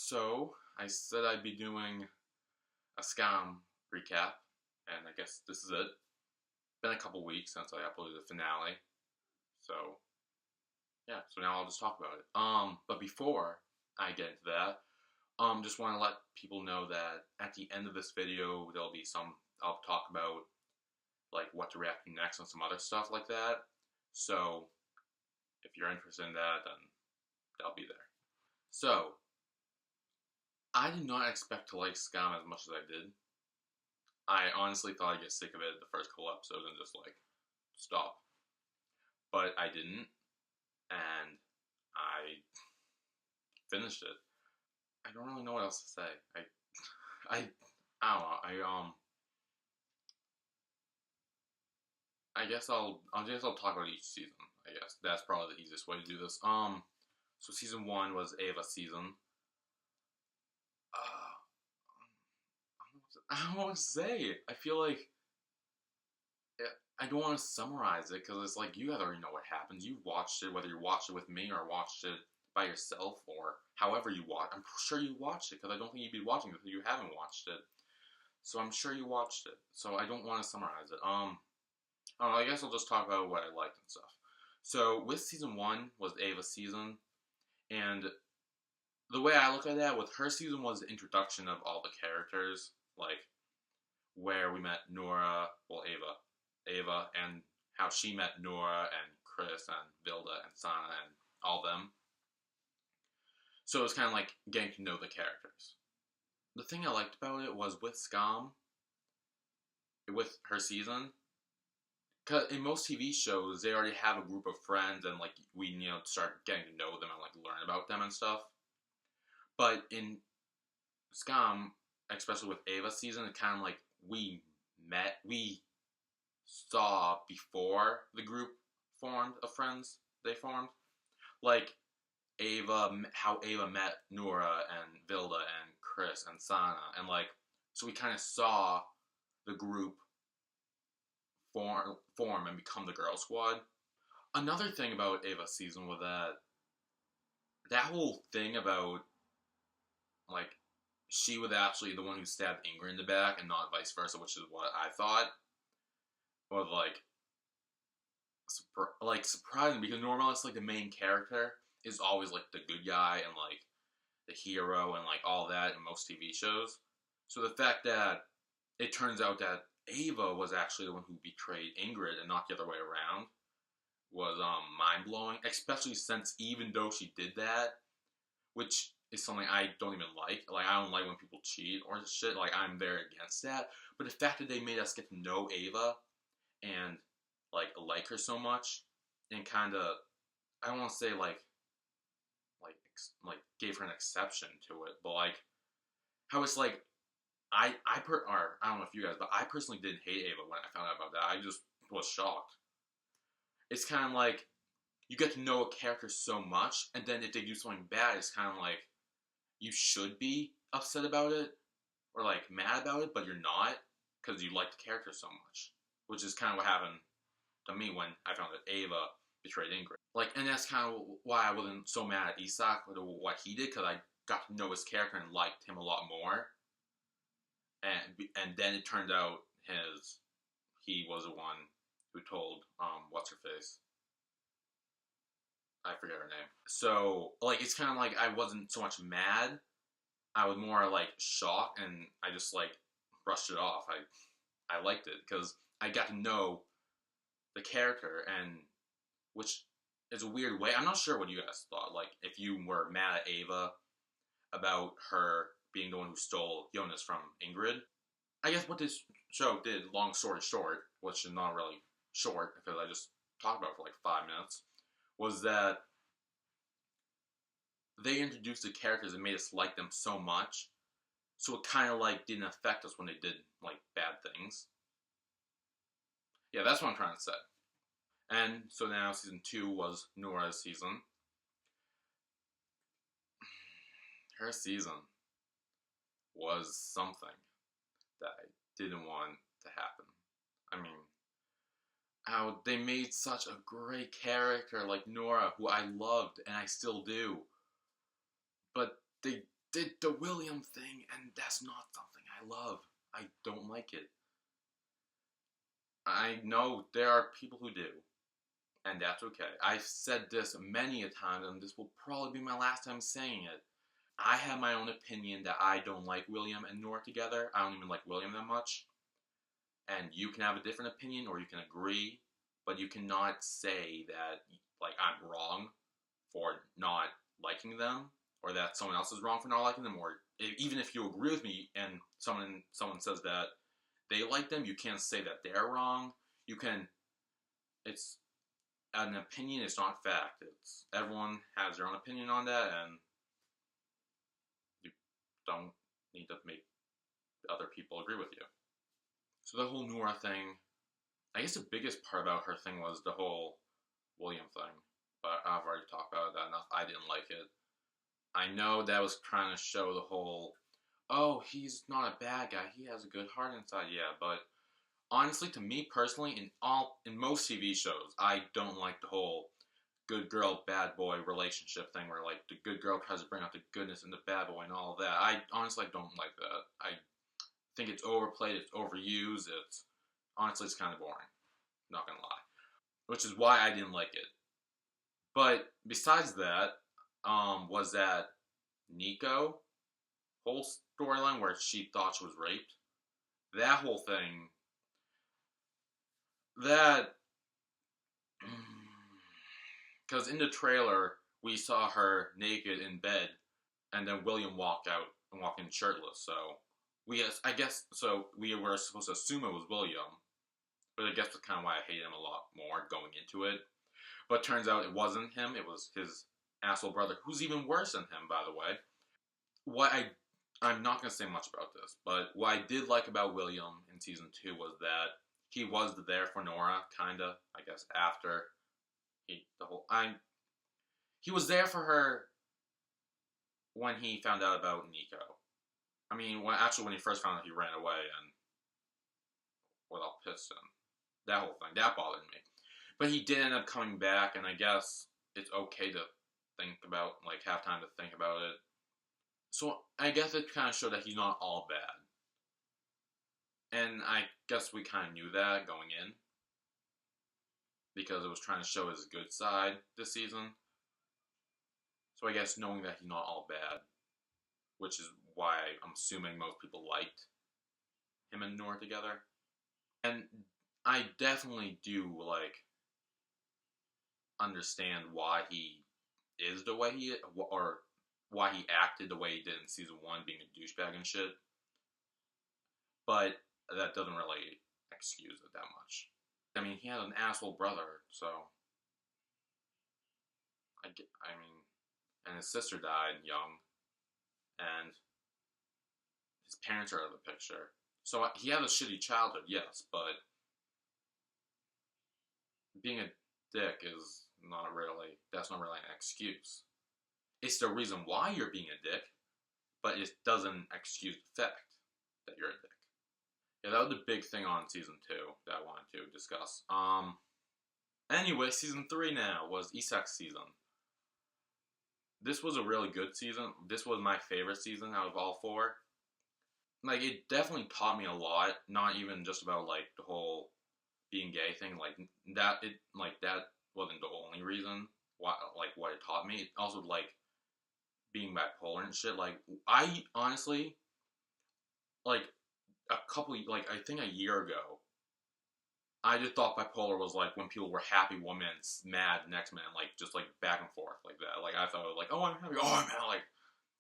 So, I said I'd be doing a Skam recap, and I guess this is it. Been a couple weeks since I uploaded the finale, so yeah. So now I'll just talk about it. But before I get into that, just want to let people know that at the end of this video there'll be some. I'll talk about like what to react to next and some other stuff like that. So if you're interested in that, then they'll be there. So I did not expect to like Skam as much as I did. I honestly thought I'd get sick of it the first couple episodes and just like stop. But I didn't, and I finished it. I don't really know what else to say. I, I don't know. I guess I'll talk about each season. I guess that's probably the easiest way to do this. So season one was Ava's season. Uh, I don't know what to say. I feel like I don't want to summarize it because it's like you guys already know what happens. You've watched it, whether you watched it with me or watched it by yourself or however you watch. I'm sure you watched it because I don't think you'd be watching it if you haven't watched it. So I'm sure you watched it. So I don't want to summarize it. I guess I'll just talk about what I liked and stuff. So with season one was Ava's season, and the way I look at that with her season was the introduction of all the characters, like where we met Nora, well Ava, and how she met Nora and Chris and Vilda and Sana and all them. So it was kind of like getting to know the characters. The thing I liked about it was with Skam, with her season, because in most TV shows they already have a group of friends and like we start getting to know them and like learn about them and stuff. But in Skam, especially with Ava's season, it kind of like we saw before the group formed of friends they formed. Like how Ava met Nora and Vilda and Chris and Sana, and like so we kind of saw the group form and become the girl squad. Another thing about Ava's season was that whole thing about like she was actually the one who stabbed Ingrid in the back and not vice versa, which is what I thought was like surprising because normally it's like the main character is always like the good guy and like the hero and like all that in most TV shows. So the fact that it turns out that Ava was actually the one who betrayed Ingrid and not the other way around was mind blowing. Especially since even though she did that, which is something I don't even like. Like I don't like when people cheat or shit. Like I'm very against that. But the fact that they made us get to know Ava and like her so much and kind of I don't want to say like gave her an exception to it, but like how it's like I don't know if you guys, but I personally didn't hate Ava when I found out about that. I just was shocked. It's kind of like you get to know a character so much, and then if they do something bad, it's kind of like you should be upset about it or like mad about it, but you're not because you like the character so much, which is kind of what happened to me when I found that Ava betrayed Ingrid. Like, and that's kind of why I wasn't so mad at Isak with what he did because I got to know his character and liked him a lot more. And then it turned out he was the one who told what's her face, I forget her name. So like it's kind of like I wasn't so much mad, I was more like shocked, and I just like brushed it off. I liked it because I got to know the character, and which is a weird way. I'm not sure what you guys thought. Like if you were mad at Ava about her being the one who stole Jonas from Ingrid. I guess what this show did, long story short, which is not really short because I just talked about it for like 5 minutes, was that they introduced the characters and made us like them so much, so it kind of like didn't affect us when they did like bad things. Yeah, that's what I'm trying to say. And so now season 2 was Nora's season. Her season was something that I didn't want to happen. I mean, how they made such a great character like Nora, who I loved and I still do. But they did the William thing, and that's not something I love. I don't like it. I know there are people who do, and that's okay. I've said this many a time, and this will probably be my last time saying it. I have my own opinion that I don't like William and Nora together. I don't even like William that much. And you can have a different opinion or you can agree, but you cannot say that like I'm wrong for not liking them or that someone else is wrong for not liking them, or even if you agree with me and someone says that they like them, you can't say that they're wrong. You can it's an opinion, it's not fact. It's everyone has their own opinion on that, and you don't need to make other people agree with you. So the whole Nora thing, I guess the biggest part about her thing was the whole William thing. But I've already talked about that enough. I didn't like it. I know that was trying to show the whole, oh, he's not a bad guy. He has a good heart inside. Yeah, but honestly, to me personally, in most TV shows, I don't like the whole good girl, bad boy relationship thing where like the good girl tries to bring out the goodness in the bad boy and all of that. I honestly don't like that. I think it's overplayed, it's overused, it's kind of boring. Not gonna lie. Which is why I didn't like it. But besides that, was that Nico whole storyline where she thought she was raped. That whole thing, that because in the trailer we saw her naked in bed, and then William walked out and walked in shirtless. So I guess, so we were supposed to assume it was William, but I guess that's kind of why I hated him a lot more going into it. But turns out it wasn't him, it was his asshole brother, who's even worse than him, by the way. I'm not going to say much about this, but what I did like about William in season 2 was that he was there for Nora, kinda, I guess, after he was there for her when he found out about Nico. I mean, when he first found out, he ran away and without piston. That whole thing, that bothered me. But he did end up coming back, and I guess it's okay to think about, like, have time to think about it. So I guess it kind of showed that he's not all bad. And I guess we kind of knew that going in, because it was trying to show his good side this season. So I guess knowing that he's not all bad, which is why I'm assuming most people liked him and Nora together. And I definitely do, like, understand why he is the way he is, or why he acted the way he did in season 1, being a douchebag and shit. But that doesn't really excuse it that much. I mean, he had an asshole brother, so I mean, and his sister died young, and his parents are out of the picture. So he had a shitty childhood, yes, but being a dick is that's not really an excuse. It's the reason why you're being a dick, but it doesn't excuse the fact that you're a dick. Yeah, that was the big thing on season 2 that I wanted to discuss. Anyway, season 3 now was Isak's season. This was a really good season. This was my favorite season out of all 4. Like, it definitely taught me a lot, not even just about, like, the whole being gay thing, that wasn't the only reason what it taught me. It also, like, being bipolar and shit. Like, I honestly, like, I think a year ago, I just thought bipolar was, like, when people were happy one minute, mad the next minute, like, just, like, back and forth like that. Like, I thought it was like, oh, I'm happy, oh, I'm mad, like,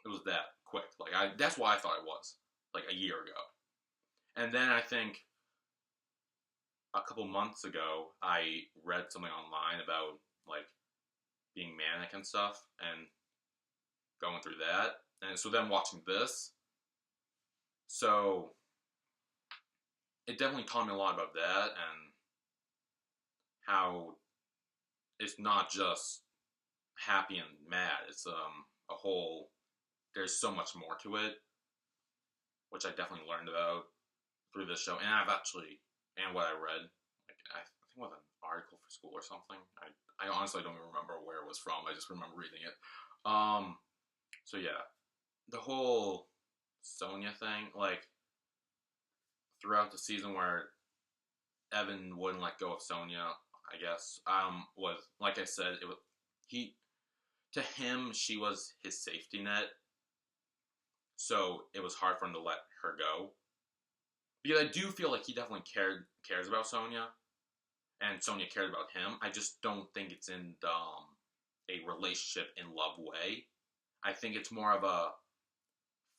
it was that quick. Like, that's why I thought it was, like, a year ago. And then I think a couple months ago, I read something online about, like, being manic and stuff, and going through that. And so then watching this, so it definitely taught me a lot about that, and how it's not just happy and mad. It's a whole, there's so much more to it, which I definitely learned about through this show. And what I read, like, I think it was an article for school or something. I honestly don't even remember where it was from. I just remember reading it. So yeah, the whole Sonya thing, like throughout the season where Evan wouldn't let go of Sonya, I guess, was like I said, it was he to him she was his safety net, so it was hard for him to let her go. Because I do feel like he definitely cares about Sonya, and Sonya cared about him. I just don't think it's in a relationship in love way. I think it's more of a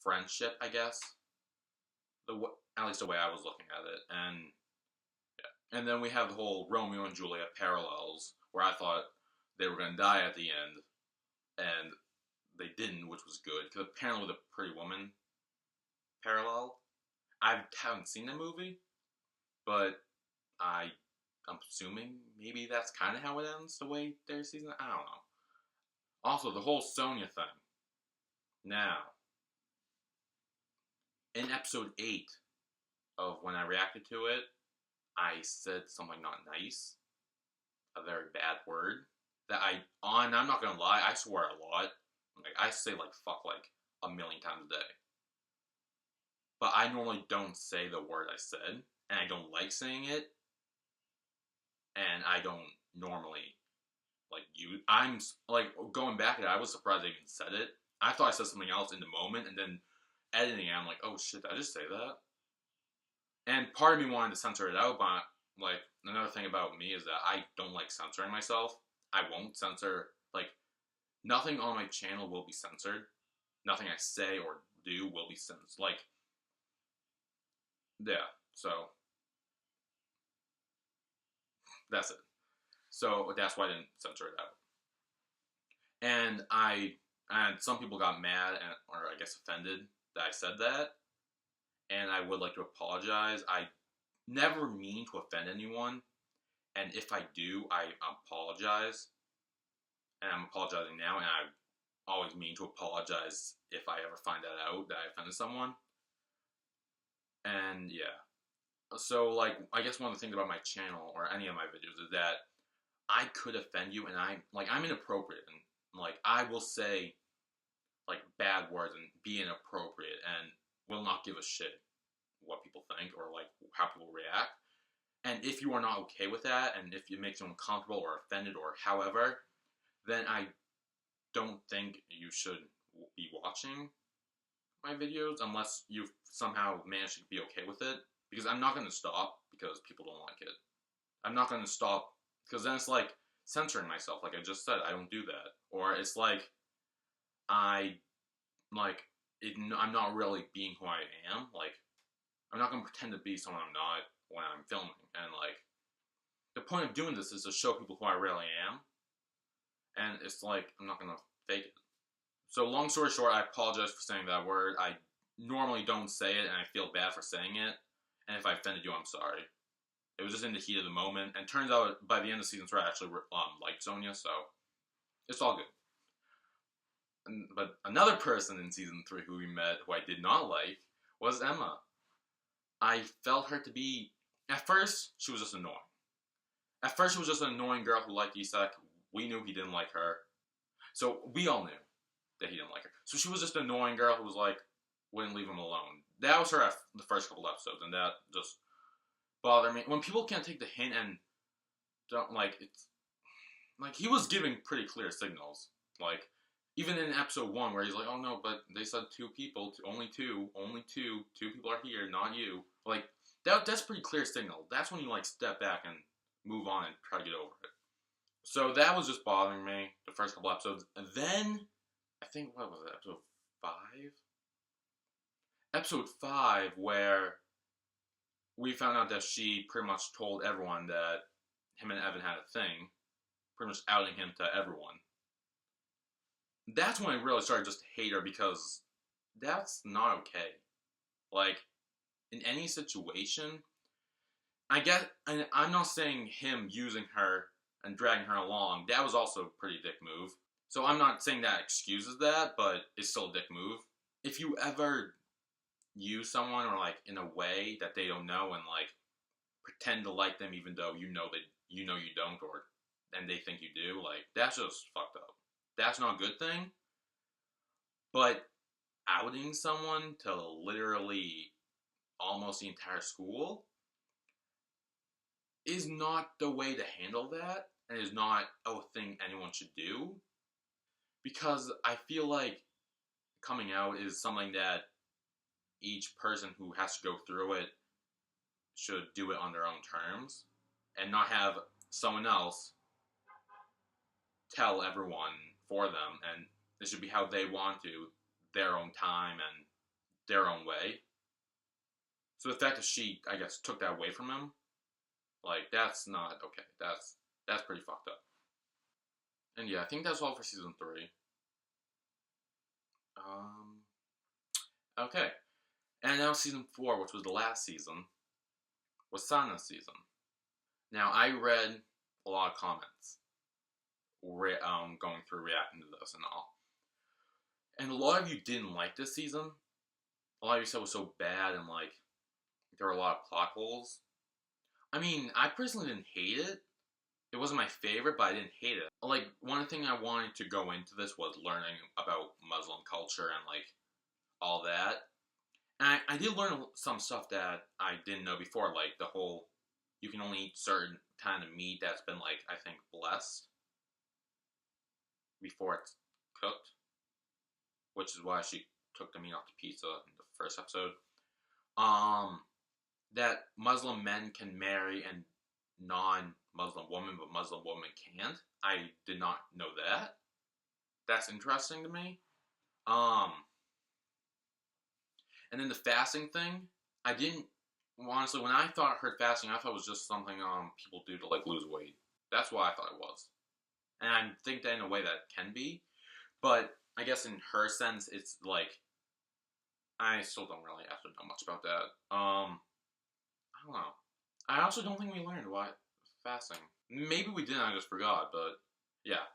friendship, I guess. At least the way I was looking at it, and then we have the whole Romeo and Juliet parallels, where I thought they were going to die at the end, and they didn't, which was good, because apparently the Pretty Woman parallel, I haven't seen the movie, but I'm assuming maybe that's kind of how it ends, the way their season, I don't know. Also, the whole Sonya thing. Now, in episode 8 of when I reacted to it, I said something not nice, a very bad word, that I'm not gonna lie, I swear a lot. Like, I say, like, fuck, like, a million times a day. But I normally don't say the word I said, and I don't like saying it, and I don't normally, like, I'm, like, going back at it, I was surprised I even said it. I thought I said something else in the moment, and then editing it, I'm like, oh shit, did I just say that? And part of me wanted to censor it out, but, like, another thing about me is that I don't like censoring myself. I won't censor, like, nothing on my channel will be censored. Nothing I say or do will be censored. Like, yeah, so, that's it. So, that's why I didn't censor it out. And some people got mad, or I guess offended, that I said that. And I would like to apologize. I never mean to offend anyone. And if I do, I apologize. And I'm apologizing now, and I always mean to apologize if I ever find that out, that I offended someone. And yeah. So, like, I guess one of the things about my channel, or any of my videos, is that I could offend you, and I'm inappropriate. And, like, I will say, like, bad words and be inappropriate, and will not give a shit what people think, or, like, how people react. And if you are not okay with that, and if it makes you uncomfortable or offended or however, then I don't think you should be watching my videos unless you've somehow managed to be okay with it. Because I'm not going to stop because people don't like it. I'm not going to stop because then it's like censoring myself, like I just said. I don't do that. Or it's like I'm not really being who I am. Like, I'm not going to pretend to be someone I'm not when I'm filming. And, like, the point of doing this is to show people who I really am. And it's like, I'm not going to fake it. So, long story short, I apologize for saying that word. I normally don't say it, and I feel bad for saying it. And if I offended you, I'm sorry. It was just in the heat of the moment. And turns out, by the end of season 3, I actually liked Sonya, so it's all good. But another person in season 3 who we met, who I did not like, was Emma. I felt her to be... At first, she was just annoying. At first, she was just an annoying girl who liked Isak. We knew he didn't like her. So, we all knew that he didn't like her. So, she was just an annoying girl who was like, wouldn't leave him alone. That was her the first couple episodes, and that just bothered me. When people can't take the hint and don't, like, it's... Like, he was giving pretty clear signals. Like, even in episode 1, where he's like, oh no, but they said 2 people, only 2 people are here, not you. Like, that's pretty clear signal. That's when you, like, step back and move on and try to get over it. So that was just bothering me, the first couple episodes. And then, I think, what was it, episode 5? Episode 5, where we found out that she pretty much told everyone that him and Evan had a thing, pretty much outing him to everyone. That's when I really started just to hate her, because that's not okay. Like, in any situation, I get, and I'm not saying him using her and dragging her along, that was also a pretty dick move. So I'm not saying that excuses that, but it's still a dick move. If you ever use someone, or, like, in a way that they don't know, and, like, pretend to like them even though you know you don't, or and they think you do, like, that's just fucked up. That's not a good thing. But outing someone to literally almost the entire school is not the way to handle that, and is not a thing anyone should do. Because I feel like coming out is something that each person who has to go through it should do it on their own terms, and not have someone else tell everyone for them, and it should be how they want to, their own time and their own way. So the fact that she, I guess, took that away from him, like, that's not okay. That's pretty fucked up. And yeah, I think that's all for season 3. Um, okay. And now season 4, which was the last season, was Sana's season. Now, I read a lot of comments going through reacting to this and all. And a lot of you didn't like this season. A lot of you said it was so bad and, like, there were a lot of plot holes. I mean, I personally didn't hate it. It wasn't my favorite, but I didn't hate it. Like, one thing I wanted to go into this was learning about Muslim culture and, like, all that. And I did learn some stuff that I didn't know before, like the whole, you can only eat certain kind of meat that's been, like, I think, blessed before it's cooked, which is why she took the meat off the pizza in the first episode. That Muslim men can marry a non-Muslim woman, but Muslim women can't. I did not know that. That's interesting to me. And then the fasting thing, I didn't, honestly, when I heard fasting, I thought it was just something people do to, like, lose weight. That's what I thought it was. And I think that in a way that can be, but I guess in her sense, it's like, I still don't really have to know much about that. I don't know. I also don't think we learned why fasting. Maybe we didn't, I just forgot, but yeah.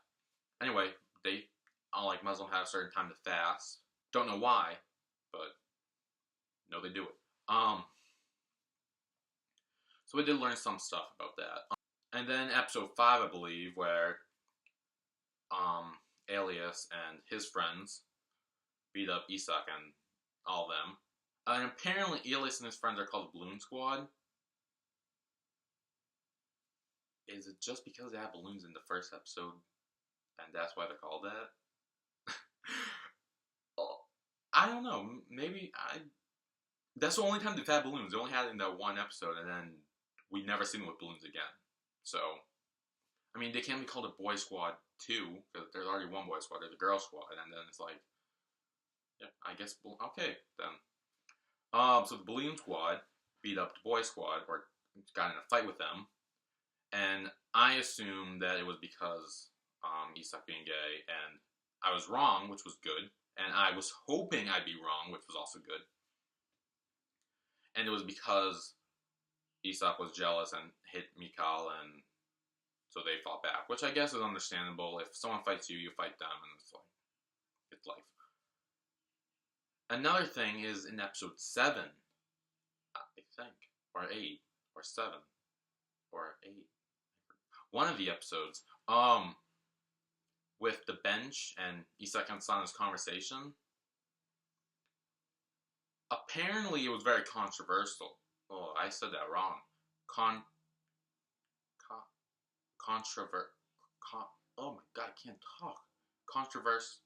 Anyway, they, like, Muslim have a certain time to fast. Don't know why, but no, they do it. So we did learn some stuff about that. And then episode 5, I believe, where Alias and his friends beat up Isak and all of them. And apparently Alias and his friends are called the Balloon Squad. Is it just because they have balloons in the first episode and that's why they're called that? I don't know. Maybe that's the only time they've had balloons. They only had it in that one episode, and then we never seen them with balloons again. So, I mean, they can't be called a boy squad too, because there's already one boy squad. There's a girl squad, and then it's like, yeah, I guess, okay, then. So the balloon squad beat up the boy squad, or got in a fight with them, and I assumed that it was because Isak being gay, and I was wrong, which was good, and I was hoping I'd be wrong, which was also good. And it was because Isak was jealous and hit Mikal, and so they fought back, which I guess is understandable. If someone fights you, you fight them, and it's like, it's life. Another thing is in episode 7, I think, or 8, or 7, or 8. One of the episodes, with the bench and Isak and Sana's conversation. Apparently, it was very controversial. Oh, I said that wrong. Oh my god, I can't talk. Controversial.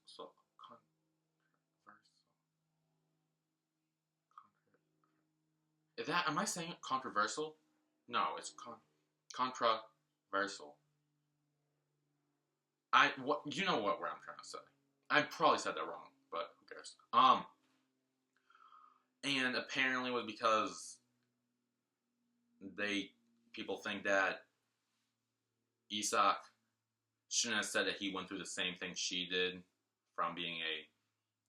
Is that, am I saying it controversial? No, it's controversial. You know what I'm trying to say. I probably said that wrong, but who cares? And apparently it was because people think that Isak shouldn't have said that he went through the same thing she did, from being a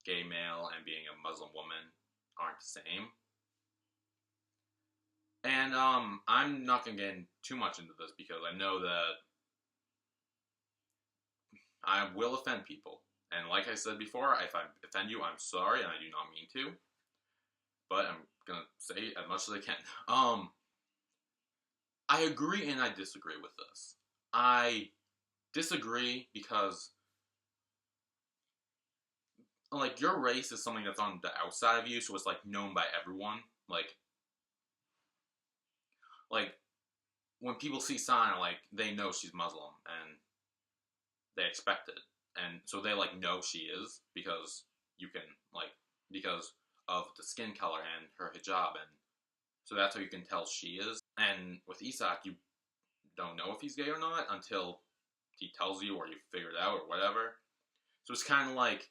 gay male and being a Muslim woman aren't the same. And I'm not going to get too much into this because I know that I will offend people. And like I said before, if I offend you, I'm sorry, and I do not mean to. But I'm going to say as much as I can. I agree and I disagree with this. I disagree because like, your race is something that's on the outside of you, so it's, like, known by everyone. Like, when people see Sana, like, they know she's Muslim, and they expect it. And so they, like, know she is, because you can, like, because of the skin color and her hijab, and so that's how you can tell she is. And with Isak, you don't know if he's gay or not until he tells you, or you figure it out, or whatever. So it's kind of like,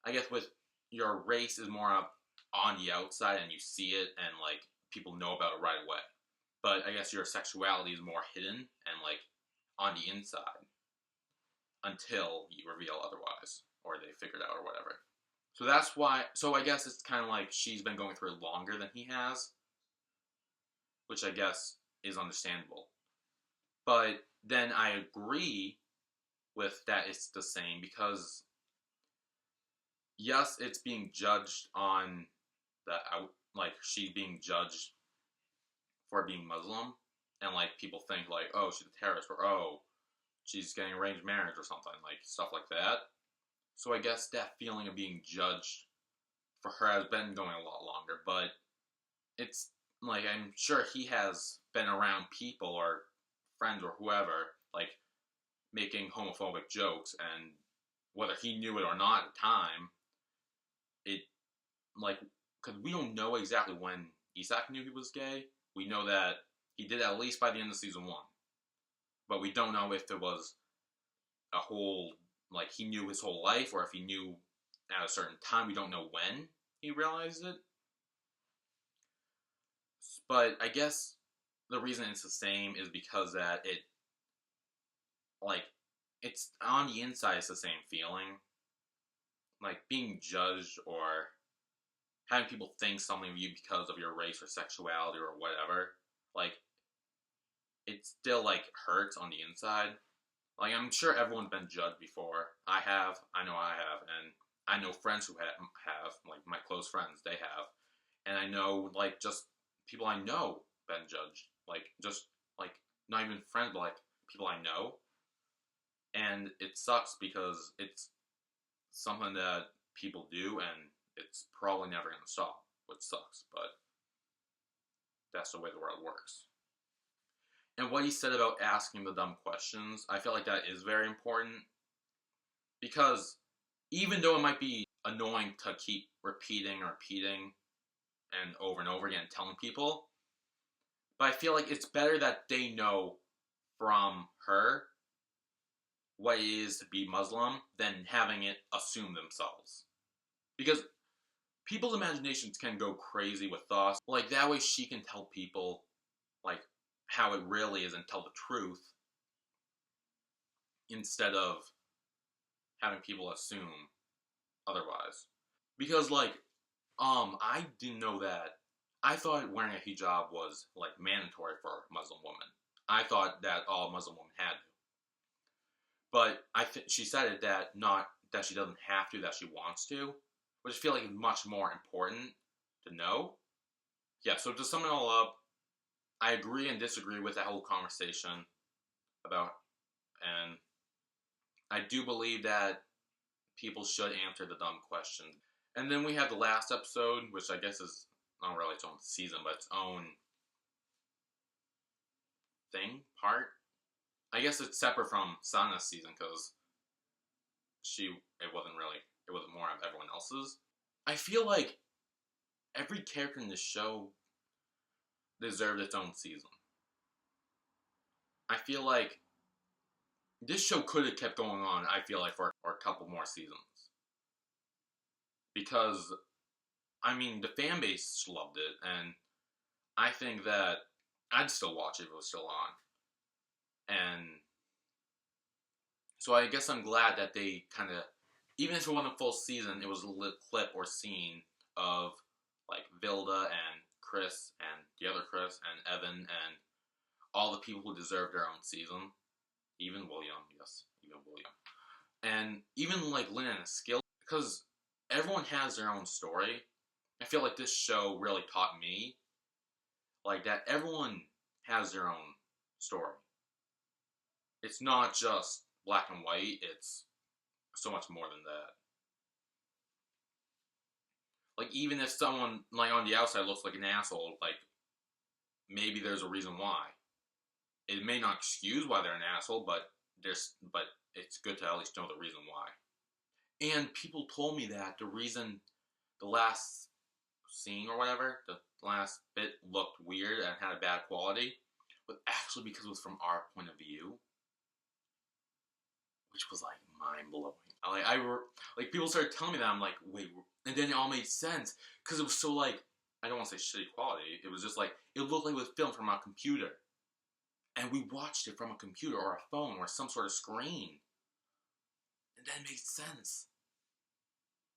I guess with your race is more up on the outside, and you see it, and, like, people know about it right away. But I guess your sexuality is more hidden and, like, on the inside until you reveal otherwise, or they figure it out, or whatever. So that's why. So I guess it's kind of like she's been going through it longer than he has, which I guess is understandable. But then I agree with that it's the same, because yes, it's being judged on the out, like, she's being judged for being Muslim, and, like, people think, like, oh, she's a terrorist, or oh, she's getting arranged marriage, or something, like, stuff like that. So I guess that feeling of being judged for her has been going a lot longer, but it's, like, I'm sure he has been around people, or friends, or whoever, like, making homophobic jokes, and whether he knew it or not at the time, it, like, because we don't know exactly when Isak knew he was gay. We know that he did at least by the end of season 1. But we don't know if it was a whole, like, he knew his whole life, or if he knew at a certain time. We don't know when he realized it. But I guess the reason it's the same is because that it, like, it's on the inside, it's the same feeling. Like, being judged, or having people think something of you because of your race, or sexuality, or whatever, like, it still, like, hurts on the inside. Like, I'm sure everyone's been judged before. I know I have, and I know friends who have, like, my close friends, they have. And I know, like, just people I know been judged. Like, just, like, not even friends, but, like, people I know. And it sucks, because it's something that people do, and it's probably never going to stop, which sucks, but that's the way the world works. And what he said about asking the dumb questions, I feel like that is very important, because even though it might be annoying to keep repeating and over again telling people, but I feel like it's better that they know from her what it is to be Muslim than having it assume themselves. Because people's imaginations can go crazy with thoughts. Like, that way she can tell people, like, how it really is, and tell the truth, instead of having people assume otherwise. Because, like, I didn't know that. I thought wearing a hijab was, like, mandatory for Muslim women. I thought that all Muslim women had to. But she said it that not that she doesn't have to, that she wants to, which I feel like is much more important to know. Yeah, so to sum it all up, I agree and disagree with that whole conversation about, and I do believe that people should answer the dumb questions. And then we have the last episode, which I guess is not really its own season, but its own part. I guess it's separate from Sana's season, because it wasn't more of everyone else's. I feel like every character in this show deserved its own season. I feel like this show could have kept going on, I feel like, for a couple more seasons. Because, I mean, the fan base loved it, and I think that I'd still watch it if it was still on. And so I guess I'm glad that they kind of, even if it wasn't a full season, it was a little clip or scene of, like, Vilda and Chris and the other Chris and Evan and all the people who deserve their own season. Even William, yes, even William. And even, like, Lynn and Skill, because everyone has their own story. I feel like this show really taught me, like, that everyone has their own story. It's not just black and white, it's so much more than that. Like, even if someone, like, on the outside looks like an asshole, like, maybe there's a reason why. It may not excuse why they're an asshole, but it's good to at least know the reason why. And people told me that the reason the last scene or whatever, the last bit looked weird and had a bad quality, was actually because it was from our point of view, which was like mind blowing. Like people started telling me that, I'm like, wait, and then it all made sense because it was so like, I don't want to say shitty quality. It was just like, it looked like it was filmed from a computer, and we watched it from a computer or a phone or some sort of screen, and that made sense.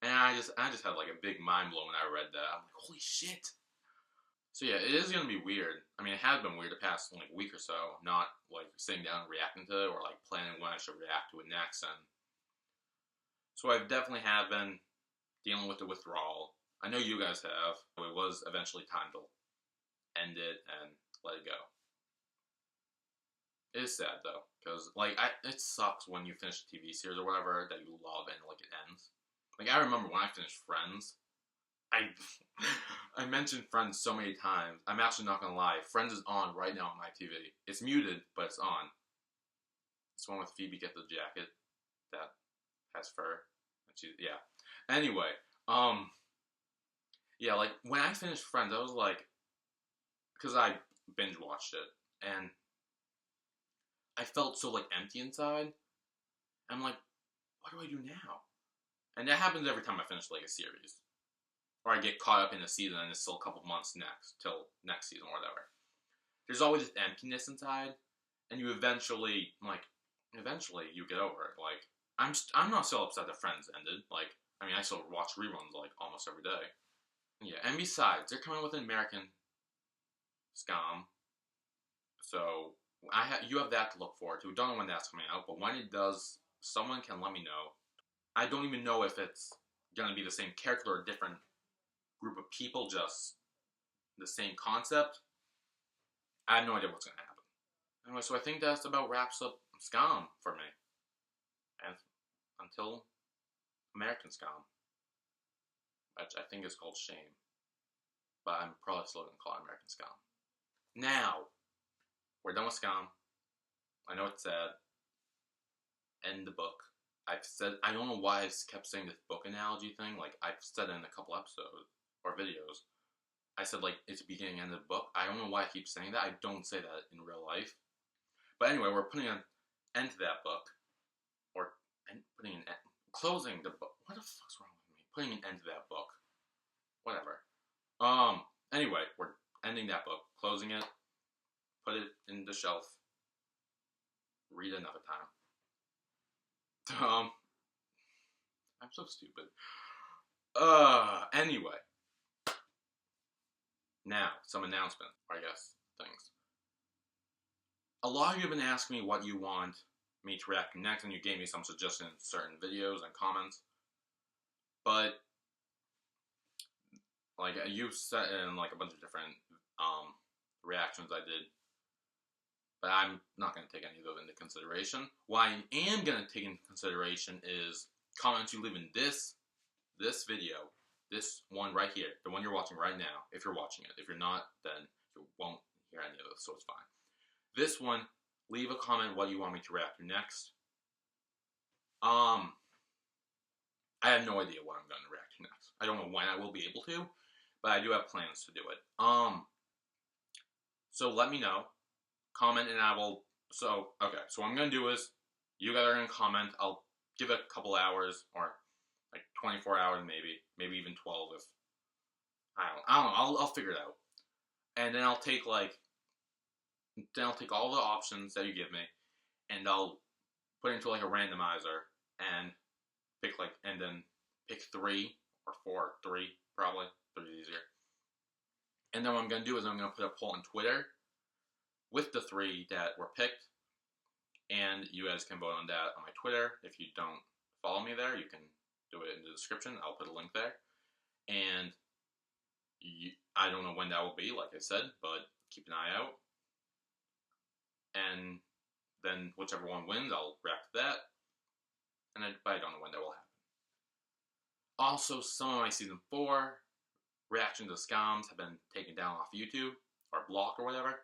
And I just had like a big mind blow when I read that. I'm like, holy shit. So yeah, it is gonna be weird. I mean, it has been weird the past like week or so, not like sitting down and reacting to it or like planning when I should react to it next. And so I definitely have been dealing with the withdrawal. I know you guys have. It was eventually time to end it and let it go. It is sad though, because like it sucks when you finish a TV series or whatever that you love and like it ends. Like, I remember when I finished Friends, I mentioned Friends so many times. I'm actually not gonna lie. Friends is on right now on my TV. It's muted, but it's on. It's one with Phoebe get the jacket that has fur. And yeah. Anyway, yeah, like when I finished Friends, I was like, because I binge watched it, and I felt so like empty inside. I'm like, what do I do now? And that happens every time I finish like a series. Or I get caught up in a season and it's still a couple months till next season or whatever. There's always this emptiness inside, and you eventually you get over it. Like, I'm not so upset that Friends ended. Like, I mean, I still watch reruns like almost every day. Yeah, and besides, they're coming with an American Skam, so you have that to look forward to. Don't know when that's coming out, but when it does, someone can let me know. I don't even know if it's gonna be the same character or a different group of people, just the same concept. I have no idea what's gonna happen. Anyway, so I think that's about wraps up Skam for me. And until American Skam, which I think is called Shame, but I'm probably still gonna call it American Skam. Now, we're done with Skam. I know it's sad. End the book. I've said, I don't know why I kept saying this book analogy thing. Like, I've said it in a couple episodes or videos. I said, like, it's the beginning and end of the book. I don't know why I keep saying that. I don't say that in real life. But anyway, we're putting an end to that book. Or closing the book. What the fuck's wrong with me? Putting an end to that book. Whatever. Anyway, we're ending that book. Closing it. Put it in the shelf. Read another time. I'm so stupid. Anyway. Now, some announcements, I guess, things. A lot of you have been asking me what you want me to react to next, and you gave me some suggestions in certain videos and comments. But, like, you've set in, like, a bunch of different, reactions I did. But I'm not going to take any of those into consideration. What I am going to take into consideration is comments you leave in this video. This one right here. The one you're watching right now, if you're watching it. If you're not, then you won't hear any of this, so it's fine. This one, leave a comment what you want me to react to next. I have no idea what I'm going to react to next. I don't know when I will be able to, but I do have plans to do it. So let me know. Comment and I will, so what I'm going to do is, you guys are going to comment, I'll give it a couple hours, or like 24 hours maybe even 12 if, I don't know, I'll figure it out. And then I'll take all the options that you give me, and I'll put it into like a randomizer, and then pick 3 or 4, 3 probably, 3 is easier. And then what I'm going to do is I'm going to put a poll on Twitter, with the 3 that were picked, and you guys can vote on that on my Twitter. If you don't follow me there, you can do it in the description. I'll put a link there. And I don't know when that will be, like I said, but keep an eye out. And then whichever one wins, I'll react to that. But I don't know when that will happen. Also, some of my Season 4 reaction to scams have been taken down off YouTube or blocked or whatever.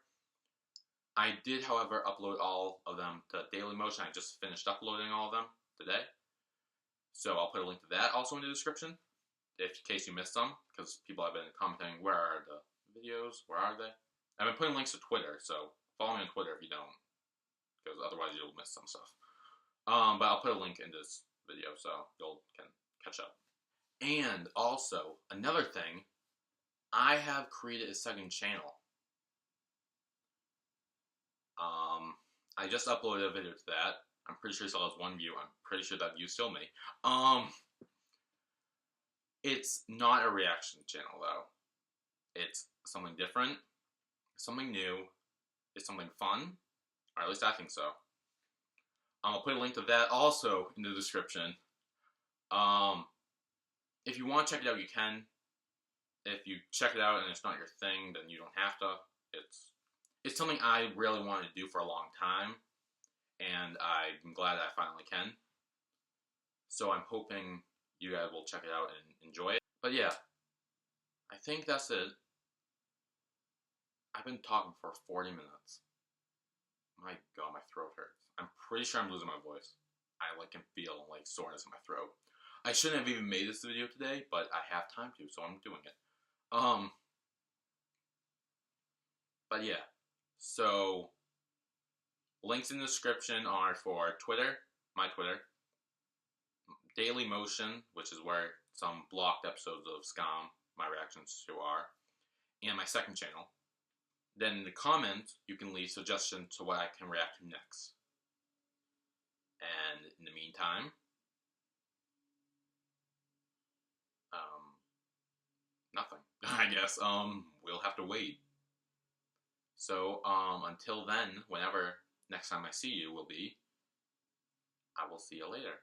I did, however, upload all of them to Dailymotion. I just finished uploading all of them today. So I'll put a link to that also in the description, in case you missed some, because people have been commenting, where are the videos? Where are they? I've been putting links to Twitter, so follow me on Twitter if you don't, because otherwise you'll miss some stuff. But I'll put a link in this video so you can catch up. And also, another thing, I have created a second channel. I just uploaded a video to that. I'm pretty sure it still has 1 view. I'm pretty sure that view's still me. It's not a reaction channel, though. It's something different, something new, it's something fun, or at least I think so. I'll put a link to that also in the description. If you want to check it out, you can. If you check it out and it's not your thing, then you don't have to. It's something I really wanted to do for a long time, and I'm glad I finally can. So I'm hoping you guys will check it out and enjoy it. But yeah, I think that's it. I've been talking for 40 minutes. My God, my throat hurts. I'm pretty sure I'm losing my voice. I can feel soreness in my throat. I shouldn't have even made this video today, but I have time to, so I'm doing it. But yeah, so links in the description are for Twitter, my Twitter, Dailymotion, which is where some blocked episodes of Skam, my reactions to are, and my second channel. Then in the comments, you can leave suggestions to what I can react to next. And in the meantime, nothing, I guess. We'll have to wait. So, until then, whenever next time I see you will be, I will see you later.